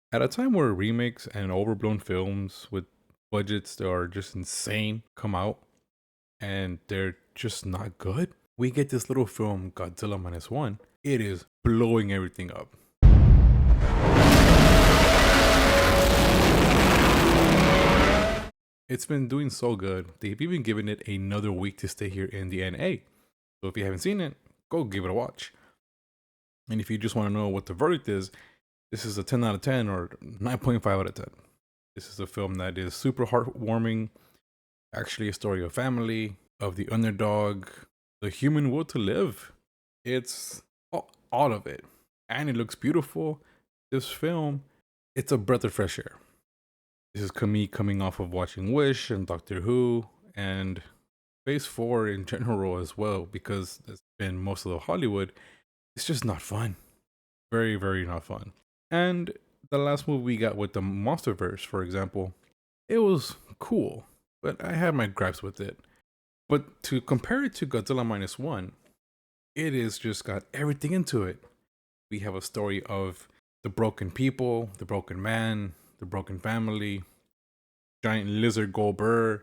At a time where remakes and overblown films with budgets that are just insane come out and they're just not good, we get this little film, Godzilla Minus One. It is blowing everything up. It's been doing so good, they've even given it another week to stay here in the NA. So if you haven't seen it, go give it a watch. And if you just want to know what the verdict is, this is a 10 out of 10 or 9.5 out of 10. This is a film that is super heartwarming, actually a story of family, of the underdog, the human will to live. It's all of it. And it looks beautiful. This film, it's a breath of fresh air. This is me coming off of watching Wish and Doctor Who and Phase 4 in general as well, because it's been most of the Hollywood. It's just not fun. Very, very not fun. And the last movie we got with the Monsterverse, for example, it was cool, but I had my gripes with it. But to compare it to Godzilla Minus One, it is just got everything into it. We have a story of the broken people, the broken man, the broken family, giant lizard Goldberg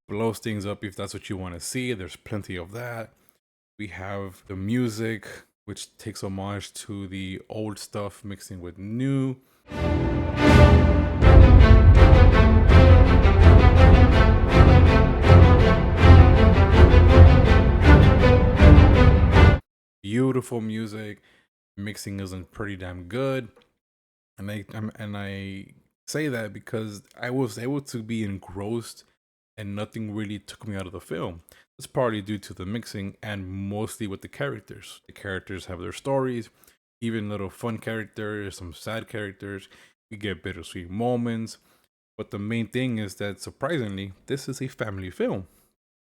blows things up if that's what you want to see. There's plenty of that. We have the music, which takes homage to the old stuff mixing with new. Beautiful music, mixing isn't pretty damn good, and I say that because I was able to be engrossed, and nothing really took me out of the film. It's partly due to the mixing and mostly with the characters. The characters have their stories, even little fun characters, some sad characters. We get bittersweet moments, but the main thing is that surprisingly, this is a family film.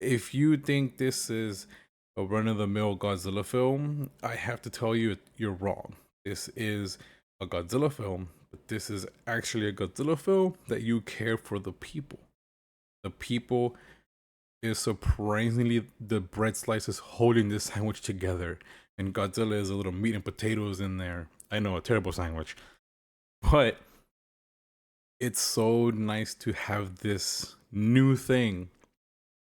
If you think this is a run of the mill Godzilla film, I have to tell you you're wrong. This is a Godzilla film, but this is actually a Godzilla film that you care for the people. The people is surprisingly the bread slices holding this sandwich together, and Godzilla is a little meat and potatoes in there. I know, a terrible sandwich, but it's so nice to have this new thing,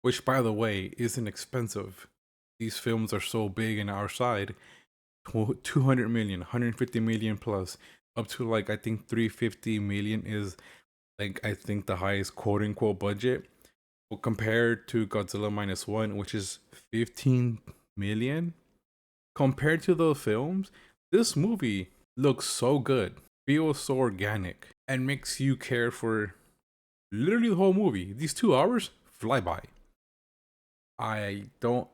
which by the way isn't expensive. These films are so big in our side, 200 million, 150 million plus, up to like I think 350 million is like I think the highest quote unquote budget. Well, compared to Godzilla Minus One, which is 15 million, compared to those films, this movie looks so good, feels so organic, and makes you care for literally the whole movie. These 2 hours fly by. I don't.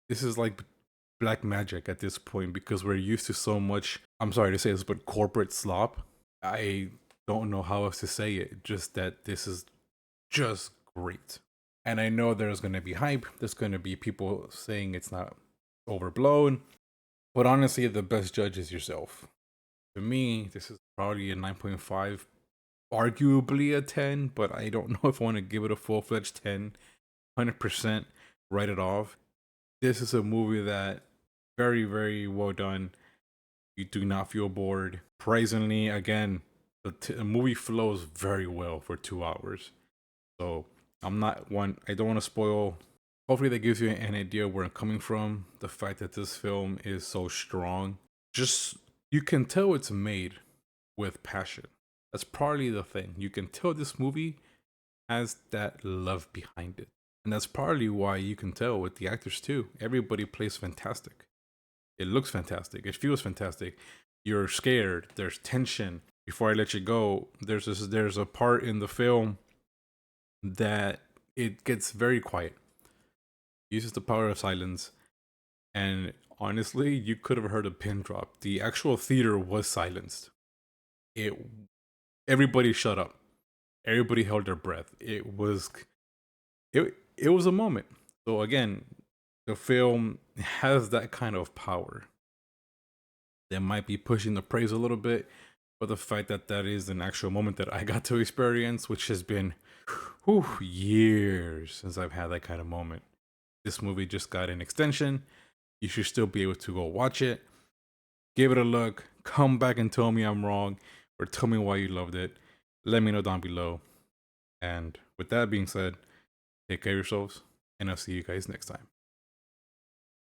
This is like black magic at this point because we're used to so much. I'm sorry to say this, but corporate slop. I don't know how else to say it. Just that this is just great. And I know there's going to be hype. There's going to be people saying it's not overblown. But honestly, the best judge is yourself. To me, this is probably a 9.5, arguably a 10, but I don't know if I want to give it a full fledged 10, 100% write it off. This is a movie that very, very well done. You do not feel bored. Surprisingly, again, the movie flows very well for 2 hours. So I'm not one. I don't want to spoil. Hopefully, that gives you an idea where I'm coming from. The fact that this film is so strong, just you can tell it's made with passion. That's probably the thing. You can tell this movie has that love behind it, and that's partly why you can tell with the actors too. Everybody plays fantastic. It looks fantastic. It feels fantastic. You're scared. There's tension. Before I let you go, there's a part in the film that it gets very quiet. Uses the power of silence, and honestly, you could have heard a pin drop. The actual theater was silenced. It Everybody shut up. Everybody held their breath. It was a moment. So again, the film has that kind of power. That might be pushing the praise a little bit, but the fact that that is an actual moment that I got to experience, which has been years since I've had that kind of moment. This movie just got an extension. You should still be able to go watch it. Give it a look. Come back and tell me I'm wrong, or tell me why you loved it. Let me know down below. And with that being said, take care of yourselves, and I'll see you guys next time.